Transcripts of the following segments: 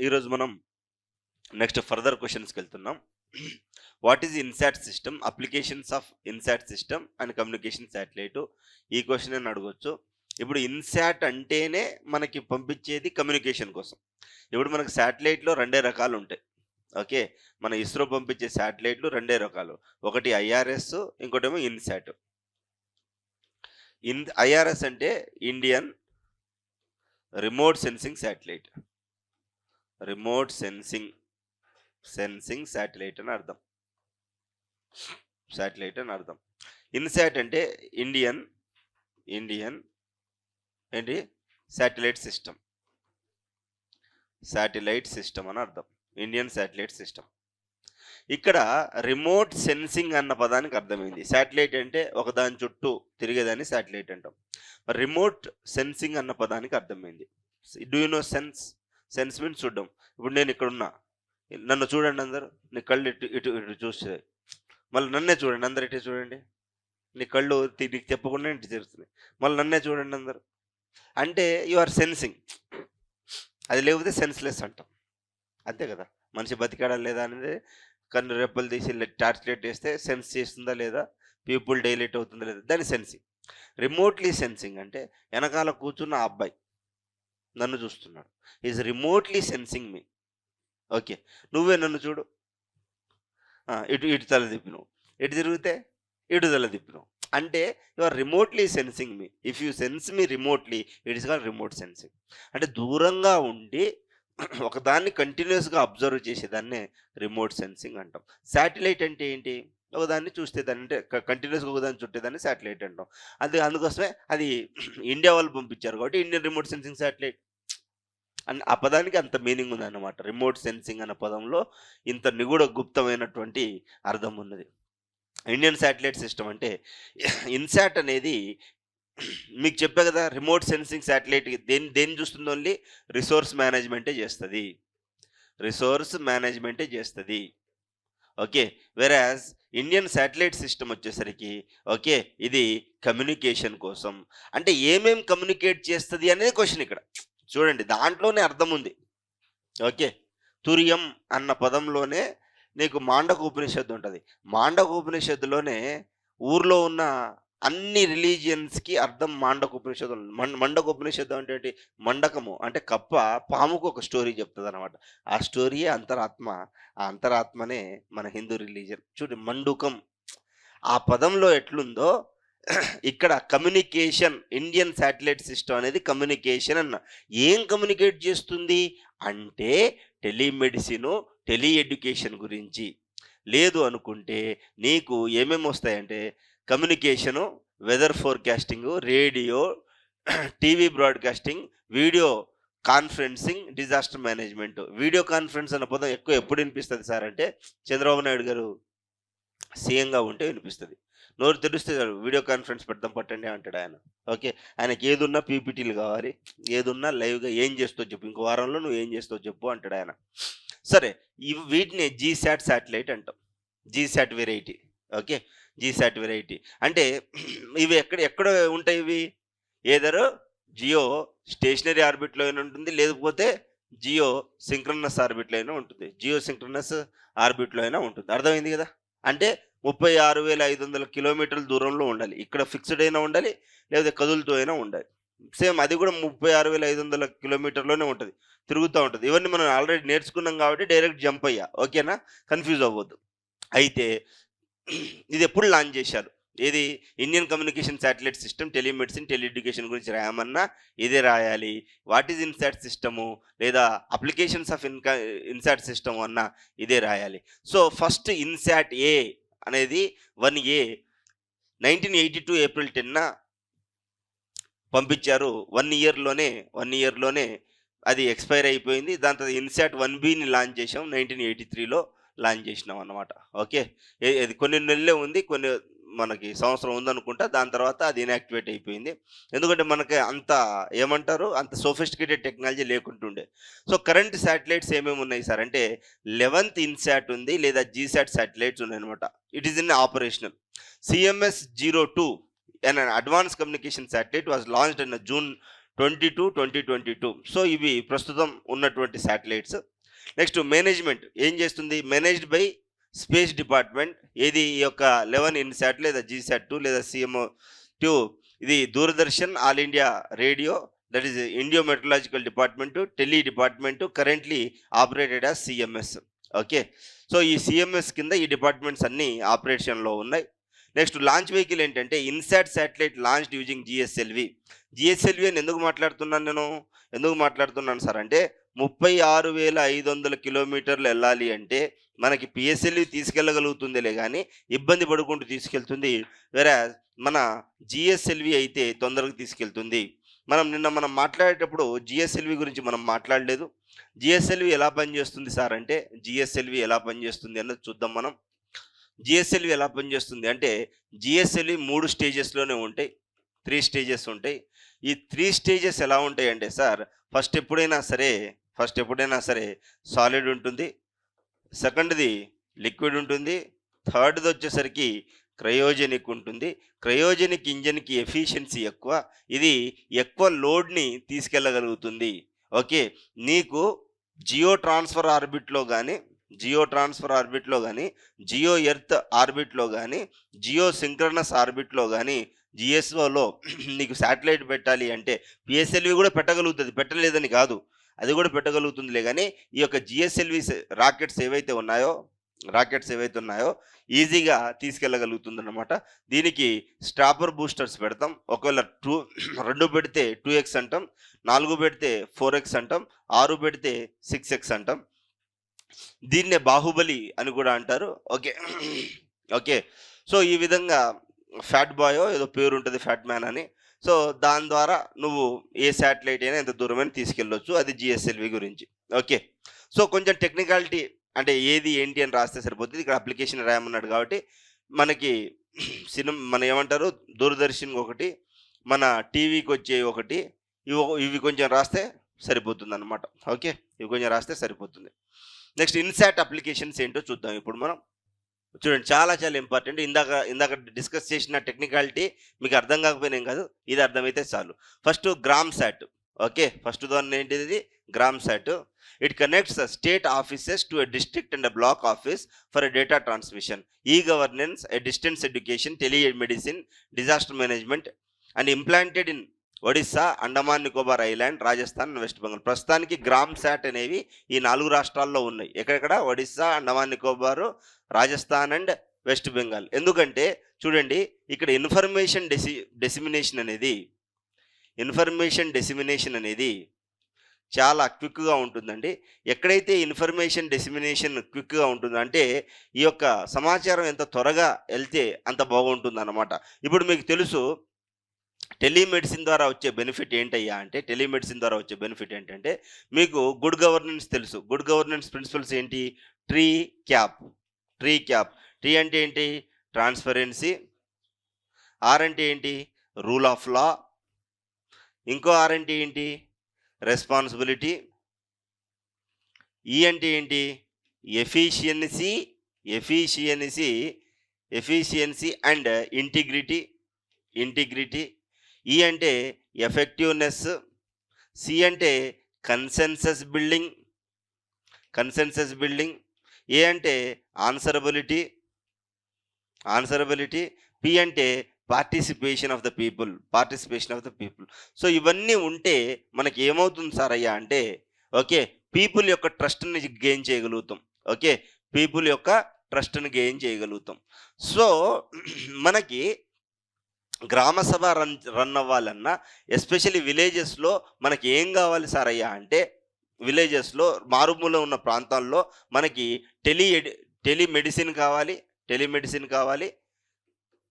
ఈరోజు మనం next further క్వశ్చన్స్కి వెళ్తున్నాం. What is INSAT system, applications of INSAT system and communication satellite. ఈ క్వశ్చన్ అని అడగొచ్చు. ఇప్పుడు ఇన్సాట్ అంటేనే మనకి పంపించేది కమ్యూనికేషన్ కోసం. ఇప్పుడు మనకు శాటిలైట్లో రెండే రకాలు ఉంటాయి. ఓకే, మన ఇస్రో పంపించే శాటిలైట్లు రెండే రకాలు. ఒకటి ఐఆర్ఎస్, ఇంకోటేమో ఇన్సాట్. ఐఆర్ఎస్ అంటే Indian remote sensing satellite. Remote sensing satellite అని అర్థం. ఇన్సాట్ అంటే ఇండియన్ ఏంటి శాటిలైట్ సిస్టమ్ అని అర్థం. Indian satellite system. ఇక్కడ రిమోట్ సెన్సింగ్ అన్న పదానికి అర్థమైంది. శాటిలైట్ అంటే ఒకదాని చుట్టూ తిరిగేదాన్ని శాటిలైట్ అంటాం. రిమోట్ సెన్సింగ్ అన్న పదానికి అర్థమైంది. Do you know sense means చూడడం. ఇప్పుడు నేను ఇక్కడ ఉన్నా, నన్ను చూడండి అందరూ. నీ కళ్ళు ఇటు ఇటు ఇటు చూస్తే, మళ్ళీ నన్నే చూడండి అందరు, ఇటే చూడండి. నీ కళ్ళు నీకు చెప్పకుండా ఇంటి తిరుగుతున్నాయి, మళ్ళీ నన్నే చూడండి అందరు. అంటే యు ఆర్ సెన్సింగ్. అది లేకపోతే సెన్స్లెస్ అంటాం. అంతే కదా, మనిషి బతికాడా లేదా అనేది కన్ను రెప్పలు తీసి టార్చ్ లైట్ వేస్తే సెన్స్ చేస్తుందా లేదా, పీపుల్ డైలైట్ అవుతుందా లేదా, దాని సెన్సింగ్. రిమోట్లీ సెన్సింగ్ అంటే వెనకాల కూర్చున్న ఆ అబ్బాయి నన్ను చూస్తున్నాడు, is remotely sensing me. Okay, నువ్వే నన్ను చూడు, ఇటు ఇటు తల తిప్పినావు, ఇటు తిరిగితే ఇటు తల తిప్పినావు. అంటే you are remotely sensing me. If you sense me remotely, it is called remote sensing. అంటే దూరంగా ఉండి ఒకదాన్ని కంటిన్యూస్గా అబ్జర్వ్ చేసేదాన్నే రిమోట్ సెన్సింగ్ అంటాం. శాటిలైట్ అంటే ఏంటి? ఒకదాన్ని చూస్తే దాన్ని, అంటే కంటిన్యూస్గా ఒకదాన్ని చుట్టేదాన్ని శాటిలైట్ అంటాం. అందుకోసమే అది ఇండియా వాళ్ళు పంపించారు కాబట్టి ఇండియన్ రిమోట్ సెన్సింగ్ శాటిలైట్ అని ఆ పదానికి అంత మీనింగ్ ఉందన్నమాట. రిమోట్ సెన్సింగ్ అన్న పదంలో ఇంత నిగూఢ గుప్తమైనటువంటి అర్థం ఉన్నది. ఇండియన్ శాటిలైట్ సిస్టమ్ అంటే ఇన్సాట్ అనేది మీకు చెప్పా కదా, రిమోట్ సెన్సింగ్ శాటిలైట్ దేన్ని చూస్తుంది? ఓన్లీ రిసోర్స్ మేనేజ్మెంటే చేస్తుంది. ఓకే, వెరాజ్ ఇండియన్ శాటిలైట్ సిస్టమ్ వచ్చేసరికి ఓకే, ఇది కమ్యూనికేషన్ కోసం. అంటే ఏమేం కమ్యూనికేట్ చేస్తుంది అనేది క్వశ్చన్ ఇక్కడ. చూడండి, దాంట్లోనే అర్థం ఉంది. ఓకే, తురియం అన్న పదంలోనే నీకు మాండక ఉపనిషత్తు ఉంటుంది. మాండక ఉపనిషత్తులోనే ఊర్లో ఉన్న అన్ని రిలీజియన్స్కి అర్థం మాండక ఉపనిషత్తు. మండక ఉపనిషత్తు అంటే ఏంటి? మండకము అంటే కప్ప, పాముకు ఒక స్టోరీ చెప్తుంది అనమాట. ఆ స్టోరీయే అంతరాత్మ. ఆ అంతరాత్మనే మన హిందూ రిలీజియన్. చూడండి, మండుకం ఆ పదంలో ఎట్లుందో ఇక్కడ కమ్యూనికేషన్. ఇండియన్ శాటిలైట్ సిస్టమ్ అనేది కమ్యూనికేషన్ అన్న. ఏం కమ్యూనికేట్ చేస్తుంది అంటే టెలిమెడిసిన్, టెలి ఎడ్యుకేషన్ గురించి. లేదు అనుకుంటే నీకు ఏమేమి వస్తాయంటే communication, weather forecasting, radio, TV broadcasting, video conferencing, disaster management. Video conference అన్న పదం ఎక్కువ ఎప్పుడు వినిపిస్తుంది సార్ అంటే చంద్రబాబు నాయుడు గారు సీఎంగా ఉంటే వినిపిస్తుంది. నోరు తెరిస్తే వీడియో కాన్ఫరెన్స్ పెడతాం పట్టండి అంటాడు ఆయన. ఓకే, ఆయనకి ఏదున్నా పీపీటీలు కావాలి, ఏదున్నా లైవ్గా ఏం చేస్తావు చెప్పు, ఇంకో వారంలో నువ్వు ఏం చేస్తావు చెప్పు అంటాడు ఆయన. సరే, వీటిని జీశాట్ శాటిలైట్ అంటాం. GSAT variety. Okay, GSAT variety అంటే ఇవి ఎక్కడ ఉంటాయి? ఇవి ఏదర్ జియో స్టేషనరీ ఆర్బిట్లో అయినా ఉంటుంది, లేకపోతే జియో సింక్రనస్ ఆర్బిట్లో అయినా ఉంటుంది. జియో సింక్రనస్ ఆర్బిట్లో అయినా ఉంటుంది. అర్థమైంది కదా? అంటే 36,500 కిలోమీటర్ల దూరంలో ఉండాలి. ఇక్కడ ఫిక్స్డ్ అయినా ఉండాలి, లేదా కదులుతూ అయినా ఉండాలి. సేమ్ అది కూడా 36,500 కిలోమీటర్లోనే ఉంటుంది, తిరుగుతూ ఉంటుంది. ఇవన్నీ మనం ఆల్రెడీ నేర్చుకున్నాం కాబట్టి డైరెక్ట్ జంప్ అయ్యా. ఓకేనా, కన్ఫ్యూజ్ అవ్వద్దు. అయితే ఇది ఎప్పుడు లాంచ్ చేశారు? ఏది? Indian communication satellite system, telemedicine, tele education గురించి రాయమన్నా ఇదే రాయాలి. వాట్ ఈజ్ ఇన్సాట్ సిస్టము లేదా అప్లికేషన్స్ ఆఫ్ ఇన్సాట్ సిస్టమ్ అన్నా ఇదే రాయాలి. సో ఫస్ట్ ఇన్సాట్ ఏ అనేది 1A 1982 ఏప్రిల్ 10న పంపించారు. 1 ఇయర్లోనే అది ఎక్స్పైర్ అయిపోయింది. దాని తర్వాత ఇన్సాట్ 1Bని లాంచ్ చేసాం, 1983లో లాంచ్ చేసినాం అన్నమాట. ఓకే, ఇది కొన్ని నెలలే ఉంది, కొన్ని మనకి సంవత్సరం ఉందనుకుంటా. దాని తర్వాత అది ఇన్యాక్టివేట్ అయిపోయింది. ఎందుకంటే మనకి అంత ఏమంటారు, అంత సోఫిస్టికేటెడ్ టెక్నాలజీ లేకుంటుండే. సో కరెంట్ శాటిలైట్స్ ఏమేమి ఉన్నాయి సార్ అంటే 11th ఇన్సాట్ ఉంది, లేదా జీసాట్ శాటిలైట్స్ ఉన్నాయి అనమాట. It is in operational. CMS-02 an advanced communication satellite was launched in June 2022. So ఇవి ప్రస్తుతం ఉన్నటువంటి శాటిలైట్స్. నెక్స్ట్ మేనేజ్మెంట్ ఏం చేస్తుంది? Managed by space department. ఏది ఈ యొక్క 11 ఇన్‌సాట్ లేదా జీసాట్-2 లేదా సీఎంఓ-2. ఇది Doordarshan, All India Radio, that is India meteorological department, tele department, currently operated as CMS. Okay. So ఈ సీఎంఎస్ కింద ఈ డిపార్ట్మెంట్స్ అన్నీ ఆపరేషన్‌లో ఉన్నాయి. నెక్స్ట్ లాంచ్ వెహికల్ ఏంటంటే INSAT satellite launched using GSLV. GSLV అని ఎందుకు మాట్లాడుతున్నాను సార్ అంటే 36,500 కిలోమీటర్లు వెళ్ళాలి అంటే మనకి పిఎస్ఎల్వి తీసుకెళ్ళగలుగుతుందిలే కానీ ఇబ్బంది పడుకుంటూ తీసుకెళ్తుంది. వేరాజ్ మన జీఎస్ఎల్వి అయితే తొందరగా తీసుకెళ్తుంది. మనం మాట్లాడేటప్పుడు జీఎస్ఎల్వి గురించి మనం మాట్లాడలేదు. జీఎస్ఎల్వి ఎలా పనిచేస్తుంది సార్ అంటే జీఎస్ఎల్వి ఎలా పనిచేస్తుంది అన్నది చూద్దాం మనం. జీఎస్ఎల్వి ఎలా పనిచేస్తుంది అంటే జీఎస్ఎల్వి 3 స్టేజెస్లోనే ఉంటాయి. 3 స్టేజెస్ ఉంటాయి. ఈ 3 స్టేజెస్ ఎలా ఉంటాయంటే సార్ ఫస్ట్ ఎప్పుడైనా సరే సాలిడ్ ఉంటుంది. సెకండ్‌ది లిక్విడ్ ఉంటుంది. థర్డ్‌ది వచ్చేసరికి క్రయోజెనిక్ ఉంటుంది. క్రయోజెనిక్ ఇంజిన్‌కి ఎఫిషియన్సీ ఎక్కువ. ఇది ఎక్కువ లోడ్‌ని తీసుకెళ్ళగలుగుతుంది. ఓకే. నీకు జియో ట్రాన్స్ఫర్ ఆర్బిట్‌లో గానీ, జియో ఎర్త్ ఆర్బిట్‌లో గానీ, జియో సింక్రనస్ ఆర్బిట్‌లో గానీ, జిఎస్ఓలో నీకు శాటిలైట్ పెట్టాలి అంటే పిఎస్ఎల్వి కూడా పెట్టగలుగుతుంది. పెట్టలేదని కాదు. అది కూడా పెట్టగలుగుతుందిలే కానీ ఈ యొక్క జిఎస్ఎల్వి రాకెట్స్ ఏవైతే ఉన్నాయో ఈజీగా తీసుకెళ్ళగలుగుతుందన్నమాట. దీనికి స్ట్రాపర్ బూస్టర్స్ పెడతాం. ఒకవేళ 2 పెడితే 2x అంటాం, 4 పెడితే 4x అంటాం, 6 పెడితే 6x అంటాం. దీన్నే బాహుబలి అని కూడా అంటారు. ఓకే. సో ఈ విధంగా ఫ్యాట్ బాయో ఏదో పేరు ఉంటుంది, ఫ్యాట్ మ్యాన్ అని. సో దాని ద్వారా నువ్వు ఏ శాటిలైట్ అయినా ఎంత దూరమైనా తీసుకెళ్ళొచ్చు. అది జిఎస్ఎల్వి గురించి. ఓకే. సో కొంచెం టెక్నికాలిటీ అంటే ఏది ఏంటి అని రాస్తే సరిపోతుంది. ఇక్కడ అప్లికేషన్ రాయమన్నాడు కాబట్టి మనకి మన ఏమంటారు దూరదర్శన్ ఒకటి, మన టీవీకి వచ్చే ఒకటి, ఇవి కొంచెం రాస్తే సరిపోతుందన్నమాట. ఓకే. ఇవి కొంచెం రాస్తే సరిపోతుంది. నెక్స్ట్ ఇన్‌సాట్ అప్లికేషన్స్ ఏంటో చూద్దాం ఇప్పుడు మనం. చూడండి చాలా ఇంపార్టెంట్. ఇందాక డిస్కస్ చేసిన టెక్నికాలిటీ మీకు అర్థం కాకపోయినా ఏం కాదు. ఇది అర్థమైతే చాలు. First Gramsat. Okay. First దాన్ని ఏంటిది Gramsat. It connects state offices to a district and a block office for a data transmission, e governance, a distance education, telemedicine, disaster management and implanted in Odisha, Andaman Nicobar island, Rajasthan, West Bengal. ప్రస్తుతానికి Gramsat అనేవి ఈ 4 రాష్ట్రాల్లో ఉన్నాయి. ఎక్కడెక్కడ? Odisha, Andaman Nicobar, Rajasthan and West Bengal. ఎందుకంటే చూడండి ఇక్కడ information డెసిమినేషన్ అనేది చాలా క్విక్గా ఉంటుందండి. ఎక్కడైతే ఇన్ఫర్మేషన్ డెసిమినేషన్ క్విక్గా ఉంటుందో అంటే ఈ యొక్క సమాచారం ఎంత త్వరగా వెళ్తే అంత బాగుంటుందన్నమాట. ఇప్పుడు మీకు తెలుసు టెలిమెడిసిన్ ద్వారా వచ్చే బెనిఫిట్ ఏంటంటే మీకు గుడ్ గవర్నెన్స్ తెలుసు. గుడ్ గవర్నెన్స్ ప్రిన్సిపల్స్ ఏంటి? Tree cap. టీ అంటే ఏంటి? ట్రాన్స్పరెన్సీ. ఆర్ అంటే ఏంటి? Rule of law. ఇంకో ఆర్ అంటే ఏంటి? రెస్పాన్సిబిలిటీ. ఈ అంటే ఏంటి? Efficiency and integrity. ఈ అంటే ఎఫెక్టివ్నెస్. సి అంటే కన్సెన్సస్ బిల్డింగ్. ఏ అంటే ఆన్సరబిలిటీ. పి అంటే participation of the people. So ఇవన్నీ ఉంటే మనకి ఏమవుతుంది సార్ అయ్యా అంటే ఓకే పీపుల్ యొక్క ట్రస్ట్ని గెయిన్ చేయగలుగుతాం. సో మనకి గ్రామ సభ రన్ అవ్వాలన్నా ఎస్పెషల్లీ విలేజెస్లో మనకి ఏం కావాలి సార్ అయ్యా అంటే విలేజెస్లో మారుమూల ఉన్న ప్రాంతాల్లో మనకి టెలిమెడిసిన్ కావాలి.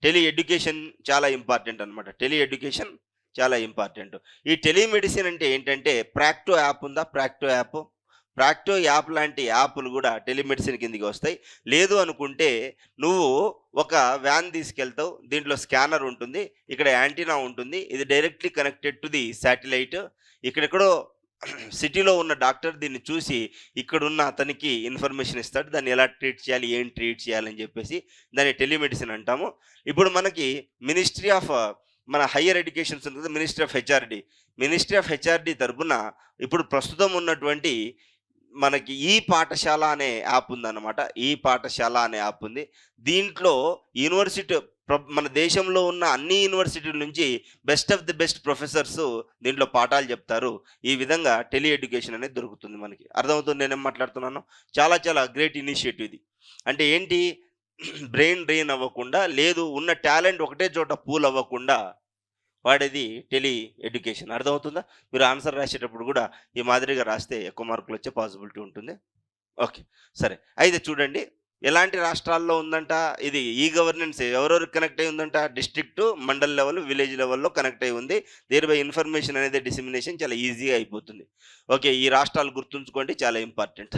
టెలి ఎడ్యుకేషన్ చాలా ఇంపార్టెంట్ అనమాట. ఈ టెలిమెడిసిన్ అంటే ఏంటంటే ప్రాక్టో యాప్ ఉందా? ప్రాక్టో యాప్ లాంటి యాప్లు కూడా టెలిమెడిసిన్ కిందకి వస్తాయి. లేదు అనుకుంటే నువ్వు ఒక వ్యాన్ తీసుకెళ్తావు. దీంట్లో స్కానర్ ఉంటుంది, ఇక్కడ యాంటీనా ఉంటుంది. ఇది directly connected to the satellite. ఇక్కడెక్కడో సిటీలో ఉన్న డాక్టర్ దీన్ని చూసి ఇక్కడున్న అతనికి ఇన్ఫర్మేషన్ ఇస్తాడు. దాన్ని ఎలా ట్రీట్ చేయాలి, ఏం ట్రీట్ చేయాలని చెప్పేసి దాన్ని టెలిమెడిసిన్ అంటాము. ఇప్పుడు మనకి మినిస్ట్రీ ఆఫ్ మన హైయర్ ఎడ్యుకేషన్స్ ఉంది కదా, మినిస్ట్రీ ఆఫ్ హెచ్ఆర్డి తరపున ఇప్పుడు ప్రస్తుతం ఉన్నటువంటి మనకి ఈ పాఠశాల అనే యాప్ ఉందన్నమాట. ఈ పాఠశాల అనే యాప్ ఉంది. దీంట్లో యూనివర్సిటీ మన దేశంలో ఉన్న అన్ని యూనివర్సిటీల నుంచి best of the best professors దీంట్లో పాఠాలు చెప్తారు. ఈ విధంగా టెలి ఎడ్యుకేషన్ అనేది దొరుకుతుంది మనకి. అర్థమవుతుంది నేనేం మాట్లాడుతున్నాను? చాలా చాలా గ్రేట్ ఇనిషియేటివ్ ఇది. అంటే ఏంటి, బ్రెయిన్ డ్రెయిన్ అవ్వకుండా, లేదు ఉన్న టాలెంట్ ఒకటే చోట పూల్ అవ్వకుండా వాడేది టెలి ఎడ్యుకేషన్. అర్థమవుతుందా? మీరు ఆన్సర్ రాసేటప్పుడు కూడా ఈ మాదిరిగా రాస్తే ఎక్కువ మార్కులు వచ్చే పాసిబిలిటీ ఉంటుంది. ఓకే, సరే. అయితే చూడండి, ఎలాంటి రాష్ట్రాల్లో ఉందంట ఇది. ఈ గవర్నెన్స్ ఎవరెవరికి కనెక్ట్ అయి ఉందంట? డిస్ట్రిక్ట్, మండల్ లెవెల్, విలేజ్ లెవెల్లో కనెక్ట్ అయి ఉంది. దేర్ బై ఇన్ఫర్మేషన్ అనేది డిసిమినేషన్ చాలా ఈజీగా అయిపోతుంది. ఓకే, ఈ రాష్ట్రాలు గుర్తుంచుకోండి, చాలా ఇంపార్టెంట్.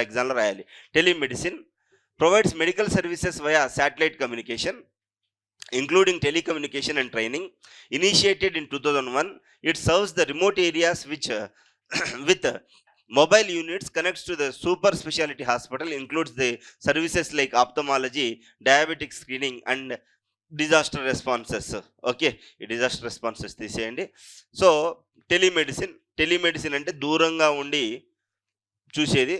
ఎగ్జామ్లో రాయాలి. Telemedicine provides medical services via satellite communication including telecommunication and training. Initiated in 2001, it serves the remote areas which with mobile units connects to the super specialty hospital, includes the services like ophthalmology, diabetic screening and disaster responses. Okay, disaster responses తీసేయండి. So telemedicine అంటే దూరంగా ఉండి చూసేది.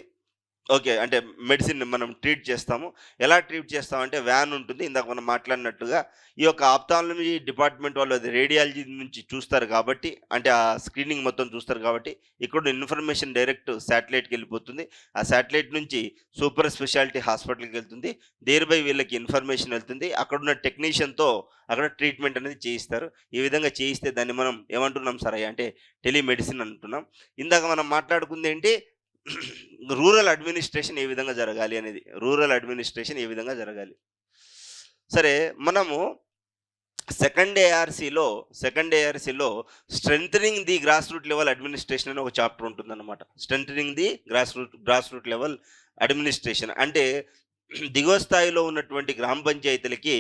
Okay, అంటే medicine మనం treat చేస్తాము. ఎలా treat చేస్తామంటే వ్యాన్ ఉంటుంది, ఇందాక మనం మాట్లాడినట్టుగా. ఈ యొక్క ఆప్థాలజీ డిపార్ట్మెంట్ వాళ్ళు అది రేడియాలజీ నుంచి చూస్తారు కాబట్టి, అంటే ఆ స్క్రీనింగ్ మొత్తం చూస్తారు కాబట్టి, ఇక్కడ ఇన్ఫర్మేషన్ డైరెక్ట్ శాటిలైట్కి వెళ్ళిపోతుంది. ఆ శాటిలైట్ నుంచి సూపర్ స్పెషాలిటీ హాస్పిటల్కి వెళ్తుంది. దేర్ బై వీళ్ళకి ఇన్ఫర్మేషన్ వెళ్తుంది. అక్కడున్న టెక్నీషియన్తో అక్కడ ట్రీట్మెంట్ అనేది చేయిస్తారు. ఈ విధంగా చేయిస్తే దాన్ని మనం ఏమంటున్నాం సార్ అంటే టెలిమెడిసిన్ అంటున్నాం. ఇందాక మనం మాట్లాడుకుంది ఏంటి, రూరల్ అడ్మినిస్ట్రేషన్ ఏ విధంగా జరగాలి అనేది. రూరల్ అడ్మినిస్ట్రేషన్ ఏ విధంగా జరగాలి. సరే, మనము సెకండ్ ఏఆర్సీలో strengthening the grass root level administration అని ఒక చాప్టర్ ఉంటుందన్నమాట. Strengthening the grass root level administration అంటే దిగువ స్థాయిలో ఉన్నటువంటి గ్రామ పంచాయతీలకి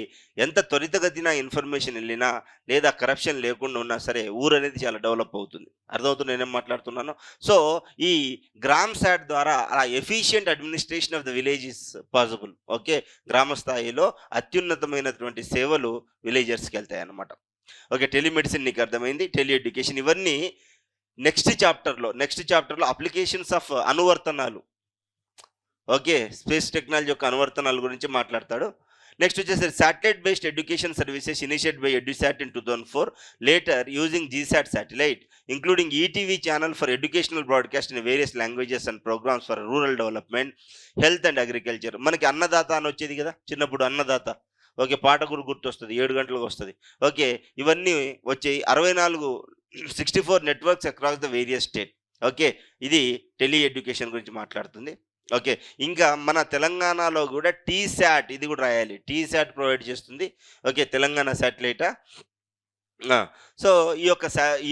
ఎంత త్వరితగతిన ఇన్ఫర్మేషన్ వెళ్ళినా, లేదా కరప్షన్ లేకుండా ఉన్నా సరే ఊరు అనేది చాలా డెవలప్ అవుతుంది. అర్థమవుతుంది నేనేం మాట్లాడుతున్నాను? సో ఈ గ్రామ్ శాట్ ద్వారా ఆ efficient administration of the village is possible. Okay, గ్రామ స్థాయిలో అత్యున్నతమైనటువంటి సేవలు విలేజర్స్కి వెళ్తాయి అన్నమాట. ఓకే, టెలిమెడిసిన్ నీకు అర్థమైంది, టెలి ఎడ్యుకేషన్ ఇవన్నీ నెక్స్ట్ చాప్టర్లో అప్లికేషన్స్ ఆఫ్ అనువర్తనాలు. ఓకే, స్పేస్ టెక్నాలజీ యొక్క అనువర్తనాల గురించి మాట్లాడతాడు. నెక్స్ట్ వచ్చేసి satellite based education services initiate by EDUSAT in 2004, later using GSAT satellite including ETV channel for educational broadcast in various languages and programmes for rural development, health and agriculture. మనకి అన్నదాత అని వచ్చేది కదా చిన్నప్పుడు, అన్నదాత. ఓకే, పాట గుర్తొస్తుంది, 7 గంటలకు వస్తుంది. ఓకే, ఇవన్నీ వచ్చాయి. 64 networks across the various state. Okay, ఇది టెలి ఎడ్యుకేషన్ గురించి మాట్లాడుతుంది. ఓకే, ఇంకా మన తెలంగాణలో కూడా టీశాట్, ఇది కూడా రాయాలి. టీశాట్ ప్రొవైడ్ చేస్తుంది. ఓకే, తెలంగాణ శాటిలైటా. సో ఈ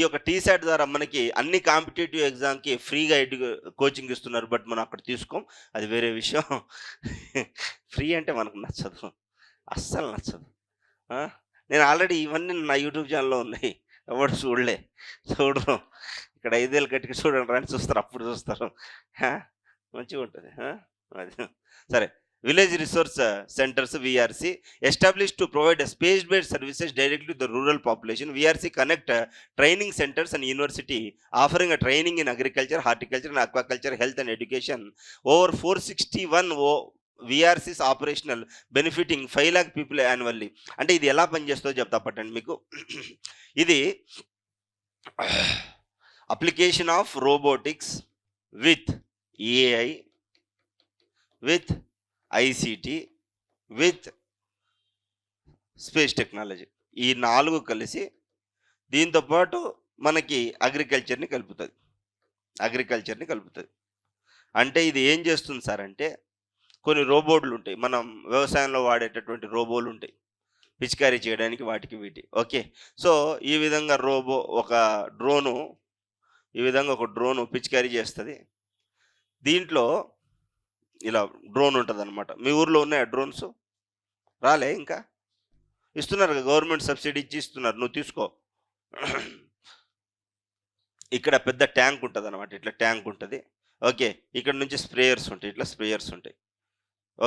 యొక్క టీశాట్ ద్వారా మనకి అన్ని కాంపిటేటివ్ ఎగ్జామ్కి ఫ్రీగా కోచింగ్ ఇస్తున్నారు. బట్ మనం అక్కడ తీసుకోం, అది వేరే విషయం. ఫ్రీ అంటే మనకు నచ్చదు, అస్సలు నచ్చదు. నేను ఆల్రెడీ ఇవన్నీ నా యూట్యూబ్ ఛానల్లో ఉన్నాయి, ఎవరు చూడరు. ఇక్కడ 5 ఏళ్ళు కట్టుకు చూడండి అని చూస్తారు, అప్పుడు చూస్తారు. మంచిగా ఉంటుంది అది. సరే, village resource centres VRC establish to provide space based services directly to the rural population. VRC connect training centres and university offering a training in agriculture, horticulture and aquaculture, health and education. Over 461 VRCs operational benefiting 5 lakh people annually. అంటే ఇది ఎలా పనిచేస్తుందో చెప్తా పట్టండి మీకు. ఇది application of robotics with AI, with ICT, with space technology, ఈ 4 కలిసి దీంతోపాటు మనకి అగ్రికల్చర్ని కలుపుతుంది. అంటే ఇది ఏం చేస్తుంది సార్ అంటే, కొన్ని రోబోట్లు ఉంటాయి, మనం వ్యవసాయంలో వాడేటటువంటి రోబోలు ఉంటాయి, పిచికారీ చేయడానికి వాటికి వీటి. ఓకే, సో ఈ విధంగా ఒక డ్రోను పిచికారీ చేస్తుంది. దీంట్లో ఇలా డ్రోన్ ఉంటుంది అనమాట. మీ ఊర్లో ఉన్నాయా డ్రోన్స్? రాలే ఇంకా? ఇస్తున్నారు కదా, గవర్నమెంట్ సబ్సిడీ ఇచ్చి ఇస్తున్నారు, నువ్వు తీసుకో. ఇక్కడ పెద్ద ట్యాంక్ ఉంటుంది అనమాట, ఇట్లా ట్యాంక్ ఉంటుంది. ఓకే, ఇక్కడ నుంచి స్ప్రేయర్స్ ఉంటాయి, ఇట్లా స్ప్రేయర్స్ ఉంటాయి.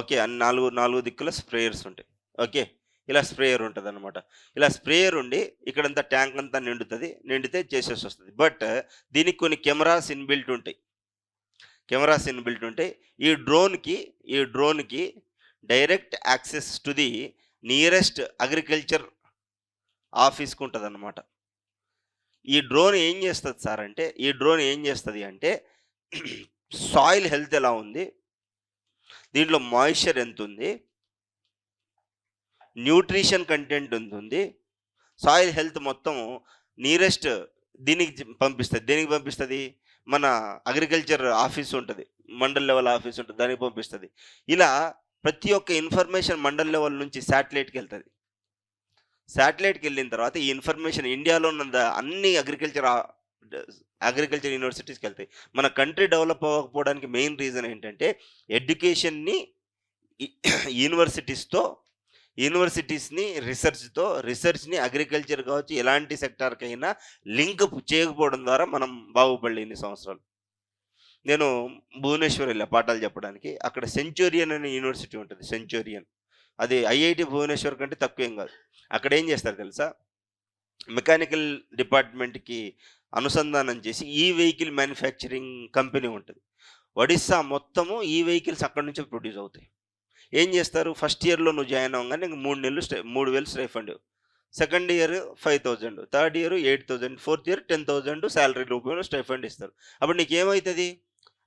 ఓకే, అన్ని 4 దిక్కుల స్ప్రేయర్స్ ఉంటాయి. ఓకే, ఇలా స్ప్రేయర్ ఉంటదనమాట. ఇలా స్ప్రేయర్ ఉండి ఇక్కడంతా ట్యాంక్ అంతా నిండితే చేసేసొస్తది. బట్ దీనికి కొన్ని కెమెరాస్ ఇన్‌బిల్ట్ ఉంటాయి. ఈ డ్రోన్‌కి direct access to the nearest agriculture ఆఫీస్‌కుంటదనమాట. ఈ డ్రోన్ ఏం చేస్తది అంటే సాయిల్ హెల్త్ ఎలా ఉంది? దీంట్లో మాయిశ్చర్ ఎంతుంది? న్యూట్రిషన్ కంటెంట్ ఎంతుంది? సాయిల్ హెల్త్ మొత్తము నియరెస్ట్ పంపిస్తది. దేనికి పంపిస్తది? మన అగ్రికల్చర్ ఆఫీస్ ఉంటది. మండల్ లెవెల్ ఆఫీస్ ఉంటది. దానికి పంపిస్తది. ఇలా ప్రతి ఒక్క ఇన్ఫర్మేషన్ మండల్ లెవెల్ నుంచి శాటిలైట్‌కెళ్తది. శాటిలైట్‌కెళ్ళిన తర్వాత ఈ ఇన్ఫర్మేషన్ ఇండియాలో ఉన్న అన్ని అగ్రికల్చర్ యూనివర్సిటీస్‌కెళ్తాయి. మన కంట్రీ డెవలప్ అవ్వకపోవడానికి మెయిన్ రీజన్ ఏంటంటే ఎడ్యుకేషన్‌ని ఇ యూనివర్సిటీస్‌ని రిసర్చ్‌ని అగ్రికల్చర్ కావచ్చు, ఎలాంటి సెక్టార్‌కైనా లింక్ చేయకపోవడం ద్వారా మనం బాగుపడలే ఇన్ని సంవత్సరాలు. నేను భువనేశ్వర్ ఎళ్ళా పాఠాలు చెప్పడానికి. అక్కడ సెంచూరియన్ అనే యూనివర్సిటీ ఉంటది. సెంచూరియన్. అది ఐఐటీ భువనేశ్వర్ కంటే తక్కువేం కాదు. అక్కడేం చేస్తారు తెలుసా? మెకానికల్ డిపార్ట్‌మెంట్‌కి అనుసంధానం చేసి వెహికల్ మ్యానుఫ్యాక్చరింగ్ కంపెనీ ఉంటది. ఒడిస్సా మొత్తము వెహికల్స్ అక్కడి నుంచే ప్రొడ్యూస్ అవుతాయి. ఏం చేస్తారు? ఫస్ట్ ఇయర్‌లో నువ్వు జాయిన్ అవ్వంగానే నీకు 3 నెలలు 3000 stipend. Second year 5000, third year 8000, fourth year 10,000 salary రూపంలో స్టైఫండ్ ఇస్తారు. అప్పుడు నీకేమైతది?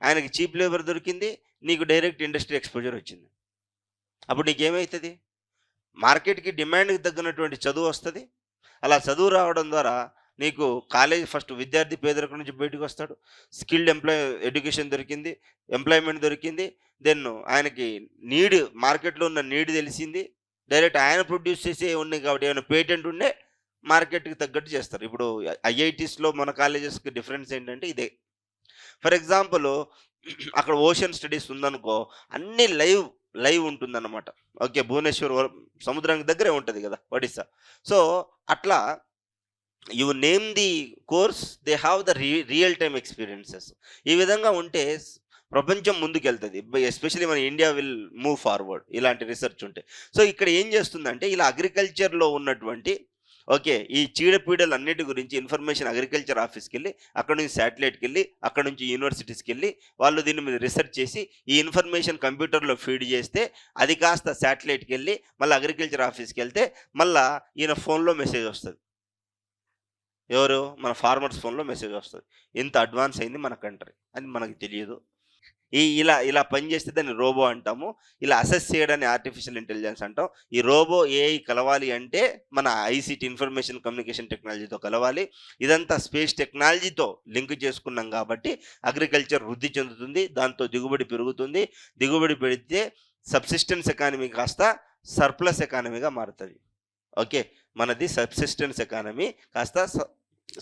ఆయనకి చీప్ లేబర్ దొరికింది. నీకు డైరెక్ట్ ఇండస్ట్రీ ఎక్స్‌పోజర్ వచ్చింది. అప్పుడు నీకేమైతది? మార్కెట్‌కి డిమాండ్‌కి తగ్గినటువంటి చదువొస్తది. అలా చదువు రావడం ద్వారా నీకు ఫస్ట్ విద్యార్థి పేదరికం నుంచి బయటకొస్తాడు. స్కిల్డ్ ఎడ్యుకేషన్ దొరికింది. ఎంప్లాయ్‌మెంట్ దొరికింది. దెన్ ఆయనకి మార్కెట్‌లో ఉన్న నీడ్ తెలిసింది. డైరెక్ట్ ఆయన ప్రొడ్యూస్ చేసేవి ఉన్నాయి కాబట్టి ఏమైనా పేటెంట్ ఉండే మార్కెట్‌కి తగ్గట్టు చేస్తారు. ఇప్పుడు ఐఐటీస్‌లో మన కాలేజెస్‌కి డిఫరెన్స్ ఏంటంటే ఇదే. ఫర్ ఎగ్జాంపుల్ అక్కడ ఓషన్ స్టడీస్ ఉందనుకో, అన్నీ లైవ్ ఉంటుందన్నమాట. ఓకే. భువనేశ్వర్ సముద్రానికి దగ్గరే ఉంటది గదా! ఒడిస్సా. సో, అట్లా you name the course, they have the real time experiences. ఈ విధంగా ఉంటే ప్రపంచం ముందుకెళ్తది. ఎస్పెషల్లీ మన ఇండియా విల్ మూవ్ ఫార్వర్డ్ ఇలాంటి రిసర్చ్ ఉంటే. సో, ఇక్కడ ఏం చేస్తుందంటే ఇలా అగ్రికల్చర్‌లో ఉన్నటువంటి ఈ చీడపీడలన్నిటి గురించి ఇన్ఫర్మేషన్ అగ్రికల్చర్ ఆఫీస్‌కెళ్ళి, అక్కడి నుంచి శాటిలైట్‌కెళ్ళి, అక్కడి నుంచి యూనివర్సిటీస్‌కెళ్ళి వాళ్ళు దీని మీద రిసర్చ్ చేసి, ఈ ఇన్ఫర్మేషన్ కంప్యూటర్‌లో ఫీడ్ చేస్తే, అది కాస్త శాటిలైట్‌కెళ్ళి, మళ్ళీ అగ్రికల్చర్ ఆఫీస్‌కెళ్తే, మళ్ళా ఈయన ఫోన్‌లో మెసేజ్ వస్తది. మన ఫార్మర్స్ ఫోన్‌లో మెసేజ్ వస్తది. ఇంత అడ్వాన్స్ అయింది మన కంట్రీ అని మనకు తెలియదు. ఇలా పనిచేస్తే దాన్ని రోబో అంటాము. ఇలా అసెస్ చేయడాన్ని ఆర్టిఫిషియల్ ఇంటెలిజెన్స్ అంటాం. ఈ రోబో, ఏఐ కలవాలి అంటే మన ఐసీటీ ఇన్ఫర్మేషన్ కమ్యూనికేషన్ టెక్నాలజీతో కలవాలి. ఇదంతా స్పేస్ టెక్నాలజీతో లింక్ చేసుకున్నాం కాబట్టి అగ్రికల్చర్ వృద్ధి చెందుతుంది. దాంతో దిగుబడి పెరుగుతుంది. దిగుబడి పెడితే సబ్సిస్టెన్స్ ఎకానమీ కాస్త సర్ప్లస్ ఎకానమీగా మారుతది. ఓకే. మనది సబ్సిస్టెన్స్ ఎకానమీ కాస్త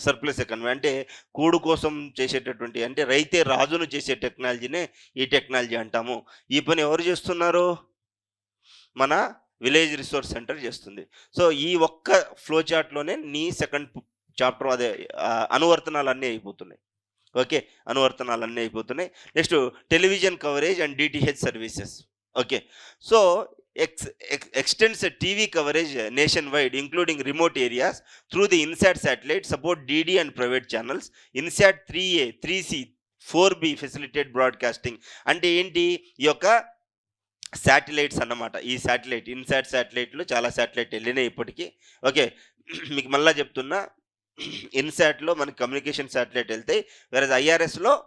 సర్ప్లస్ ఎకానమీ. అంటే కూడు కోసం చేసేటటువంటి, అంటే రైతే రాజును చేసే టెక్నాలజీనే ఈ టెక్నాలజీ అంటాము. ఈ పని ఎవరు చేస్తున్నారు? మన విలేజ్ రిసోర్స్ సెంటర్ చేస్తుంది. సో, ఈ ఒక్క ఫ్లో చార్ట్‌లోనే నీ సెకండ్ చాప్టర్ అదే అనువర్తనాలన్నీ అయిపోతున్నాయి. ఓకే. అనువర్తనాలన్నీ అయిపోతున్నాయి. Next television coverage and DTH services. Okay. So, extends a TV coverage nationwide, including remote areas, through the INSAT satellite, support DD and private channels. INSAT 3A, 3C, 4B facilitate broadcasting. అంటే ఏంటి? ఈ యొక్క satellites అన్నమాట. ఈ ఇన్సాట్ శాటిలైట్‌లో చాలా satellite ఎళ్ళినాయి ఇప్పటికి. Okay. మీకు మళ్ళా చెప్తున్నా, ఇన్సాట్‌లో మనకి కమ్యూనికేషన్ శాటిలైట్ ఎళ్తాయి. వేరేజ్ ఐఆర్ఎస్‌లో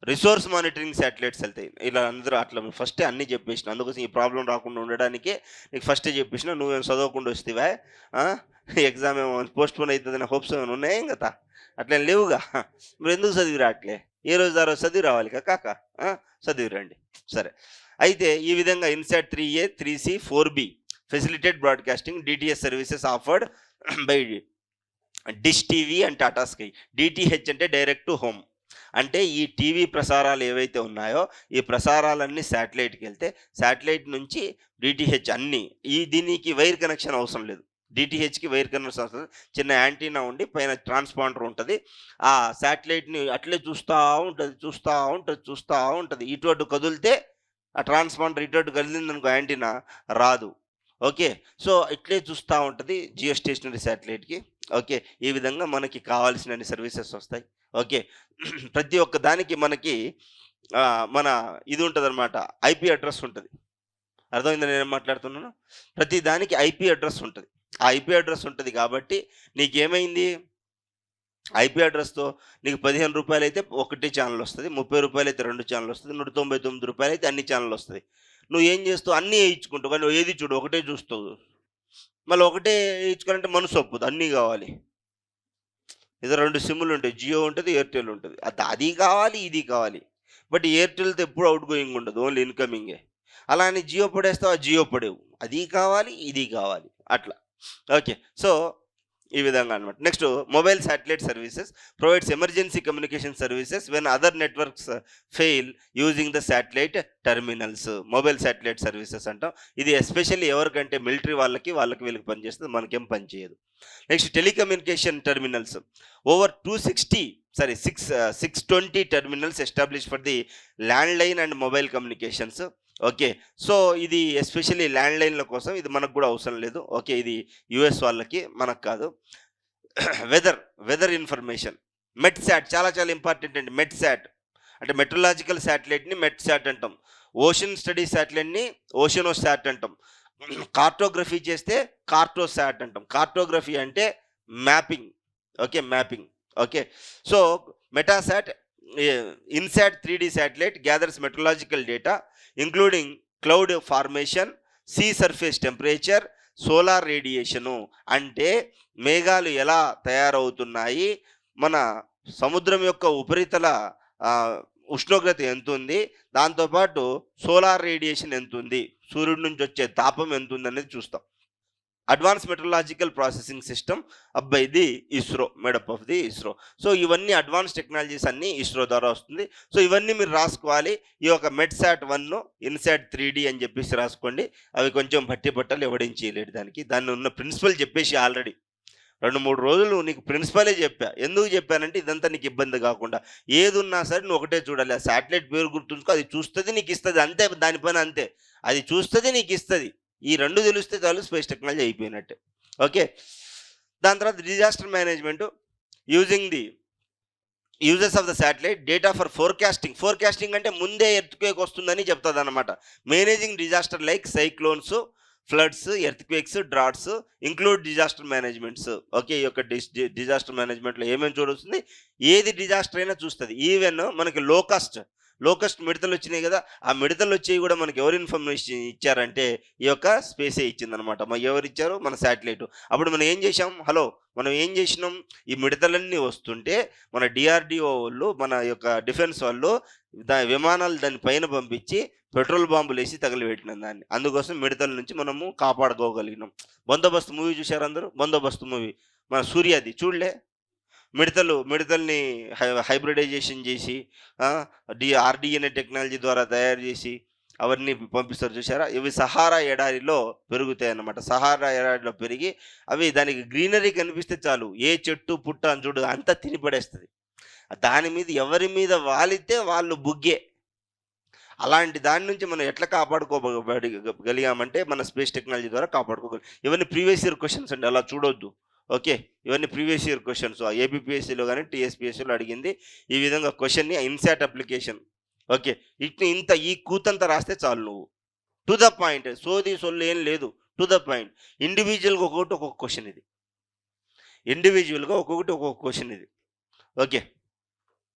రిసోర్స్ మానిటరింగ్ శాటిలైట్స్ వెళ్తాయి. ఇలా అందరూ అట్లా ఫస్టే అన్నీ చెప్పేసిన. అందుకోసం ఈ ప్రాబ్లమ్ రాకుండా ఉండడానికే నీకు ఫస్టే చెప్పేసిన. నువ్వేం చదవకుండా వస్తేవా? ఎగ్జామ్ ఏమో పోస్ట్‌పోన్ అయితదనే హోప్స్ ఏమైనా ఉన్నాయా ఇంగత? అట్లేం లేవుగా. మరెందుకు చదివి రాట్లే? ఏ రోజు ఆ రోజు చదివి రావాలిగా కాక. చదివి రండి. సరే. అయితే ఈ విధంగా INSAT 3A, 3C, 4B facilitate broadcasting DTS services offered by dish TV and Tata sky. DTH అంటే డైరెక్ట్ టు హోమ్. అంటే ఈ టీవీ ప్రసారాలు ఏవైతే ఉన్నాయో, ఈ ప్రసారాలన్నీ శాటిలైట్‌కెళ్తే, శాటిలైట్ నుంచి డీటీహెచ్ అన్నీ దీనికి వైర్ కనెక్షన్ అవసరం లేదు. డీటీహెచ్‌కి వైర్ కనెక్షన్ అవసరం లేదు. చిన్న యాంటీనా ఉండి పైన ట్రాన్స్‌పాండర్ ఉంటది. ఆ శాటిలైట్‌ని అట్లే చూస్తా ఉంటది. ఇటు అటు కదిలితే ఆ ట్రాన్స్‌పాండర్ ఇటు అటు కదిలిందనుకో యాంటీనా రాదు. ఓకే. సో, ఇట్లే చూస్తా ఉంటది జియో స్టేషనరీ శాటిలైట్‌కి. ఓకే. ఈ విధంగా మనకి కావాల్సినన్ని సర్వీసెస్ వస్తాయి. ఓకే. ప్రతి ఒక్క దానికి మనకి మన ఇది ఉంటదనమాట. ఐపీ అడ్రెస్ ఉంటది. అర్థమైందా నేనేం మాట్లాడుతున్నానో? ప్రతి దానికి ఐపీ అడ్రెస్ ఉంటది. ఆ ఐపీ అడ్రెస్ ఉంటది కాబట్టి నీకేమైంది? ఐపీ అడ్రెస్‌తో నీకు రూ. 15 అయితే ఒకటే ఛానెల్ వస్తది. రూ. 30 అయితే 2 ఛానెల్ వస్తది. రూ. 199 అయితే అన్ని ఛానెల్ వస్తది. నువ్వేం చేస్తావు? అన్నీ ఏయించుకుంటావు. కానీ నువ్వు ఏది చూడవు. ఒకటే చూస్తావు. మళ్ళీ ఒకటే ఏయించుకోవాలంటే మనసొప్పదు. అన్నీ కావాలి. ఏదో 2 సిమ్‌లుంటాయి. జియో ఉంటది, ఎయిర్‌టెల్ ఉంటది. అది కావాలి, ఇది కావాలి. బట్ ఎయిర్‌టెల్‌తో ఎప్పుడు ఔట్ గోయింగ్ ఉండదు. ఓన్లీ ఇన్‌కమింగే. అలా అని జియో పడేస్తావా? జియో పడేవు. అది కావాలి, ఇది కావాలి. అట్లా. ఓకే. సో, ఈ విధంగా అన్నమాట. Next mobile satellite services provides emergency communication services when other networks fail using the satellite terminals. Mobile satellite services అంటాం. ఇది ఎస్పెషల్లీ ఎవరికంటే మిలిటరీ వాళ్ళకి వీళ్ళకి పనిచేస్తుంది. మనకేం పని చేయదు. Next telecommunication terminals. Over 620 terminals establish for the landline and mobile communications. Okay. So, ఇది ఎస్పెషల్లీ ల్యాండ్‌లైన్‌ల కోసం. ఇది మనకు గూడా అవసరం లేదు. ఓకే. ఇది యూఎస్ వాళ్ళకి, మనకు కాదు. Weather information. మెట్‌శాట్ చాలా చాలా ఇంపార్టెంట్ అండి. మెట్‌శాట్ అంటే మెట్రలాజికల్ శాటిలైట్‌ని మెట్‌శాట్ అంటాం. ఓషన్ స్టడీ శాటిలైట్‌ని ఓషనోశాట్ అంటాం. కార్టోగ్రఫీ చేస్తే కార్టోశాట్ అంటాం. కార్టోగ్రఫీ అంటే mapping. Okay. Mapping. Okay. So, Metsat INSAT 3D satellite gathers meteorological data including cloud formation, sea surface temperature, solar radiation. అంటే మేఘాలు ఎలా తయారవుతున్నాయి, మన సముద్రం యొక్క ఉపరితల ఆహ్, ఉష్ణోగ్రత ఎంతుంది, దాంతో పాటు సోలార్ రేడియేషన్ ఎంతుంది, సూర్యుడి నుంచి వచ్చే తాపం ఎంతుందనేది చూస్తాం. Advance metrological processing system by the ISRO, made up of the ISRO. So, ఇవన్నీ అడ్వాన్స్ టెక్నాలజీస్ అన్నీ ఇస్రో ద్వారా వస్తుంది. సో, ఇవన్నీ మీరు రాసుకోవాలి. ఈ యొక్క మెట్‌శాట్ 1, ఇన్‌శాట్ 3D అని చెప్పేసి రాసుకోండి. అవి కొంచెం బట్టి బట్టలు ఎవడేం చేయలేడు దానికి. దాన్ని ఉన్న ప్రిన్సిపల్ చెప్పేసి ఆల్రెడీ. 2, 3 రోజులు నీకు ప్రిన్సిపలే చెప్పా. ఎందుకు చెప్పానంటే ఇదంతా నీకు ఇబ్బంది కాకుండా. ఏదున్నా సరే నువ్వు ఒకటే చూడాలి. ఆ శాటిలైట్ పేరు గుర్తుంచుకో. అది చూస్తది, నీకిస్తది. అంతే, దాని పని అంతే. అది చూస్తది, నీకిస్తది. ఈ 2 తెలిస్తే చాలు, స్పేస్ టెక్నాలజీ అయిపోయినట్టే. ఓకే. దాని తర్వాత disaster management using the uses of the satellite data for forecasting. Forecasting అంటే ముందే ఎర్త్‌క్వేక్ వస్తుందని చెప్తదనమాట. Managing disaster like cyclones, floods, earthquakes, droughts include disaster managements. Okay. ఈ యొక్క డిజాస్టర్ మేనేజ్‌మెంట్‌లో ఏమేమి చూడొస్తుంది? ఏది డిజాస్టర్ అయినా చూస్తది. ఈవెన్ మనకి లోకస్ట్ మిడతలొచ్చినాయి గదా! ఆ మిడతలొచ్చేయి గూడా మనకి ఎవరు ఇన్ఫర్మేషన్ ఇచ్చారంటే, ఈ యొక్క స్పేసే ఇచ్చిందనమాట. ఎవరిచ్చారు? మన శాటిలైటు. అప్పుడు మనం ఏం జేశాం? మనం ఏం జేసినాం? ఈ మిడతలన్నీ వస్తుంటే, మన డీఆర్‌డీఓ వోళ్ళు, మన యొక్క డిఫెన్స్ వాళ్ళు విమానాలు దాని పైన పంపించి, పెట్రోల్ బాంబులేసి తగలబెట్టినాం దాన్ని. అందుకోసం మిడతల నుంచి మనము కాపాడుకోగలిగినాం. 'బందోబస్తు' మూవీ చూసారా అందరూ? 'బందోబస్తు' మూవీ. మన సూర్యాది చూడలే? మిడతల్ని హైబ్రిడైజేషన్ చేసి ఆర్‌డీఎన్ఏ టెక్నాలజీ ద్వారా తయారు చేసి అవన్నీ పంపిస్తారు చూసారా? ఇవి సహారా ఎడారిలో పెరుగుతాయన్నమాట. సహారా ఎడారిలో పెరిగి అవి దానికి గ్రీనరీ కనిపిస్తే చాలు. ఏ చెట్టు, పుట్ట అని చూడు అంతా తిని పడేస్తది. దాని మీద ఎవరి మీద వాలితే వాళ్ళు బుగ్గే. అలాంటి దాని నుంచి మనం ఎట్లా గలిగామంటే మన స్పేస్ టెక్నాలజీ ద్వారా కాపాడుకోగలం. ఇవన్నీ ప్రీవియస్ ఇయర్ క్వెషన్స్ అండి. అలా చూడొద్దు. ఓకే. ఇవన్నీ ప్రీవియస్ ఇయర్ క్వెషన్స్. ఏబీపీఎస్సీలో గాని, టీఎస్‌పీఎస్సీలో అడిగింది. ఈ విధంగా క్వెషన్‌ని ఇన్‌శాట్ అప్లికేషన్. ఓకే. ఈ కూతంతా రాస్తే చాలు నువ్వు. To the point. సోది సొల్లు ఏం లేదు. To the point. ఇండివిడ్యువల్‌గా ఒక్కొక్కటి ఒక్కొక్క క్వెషన్ ఇది. ఇండివిడ్యువల్‌గా ఒక్కొక్కటి ఒక్కొక్క క్వెషన్ ఇది. ఓకే.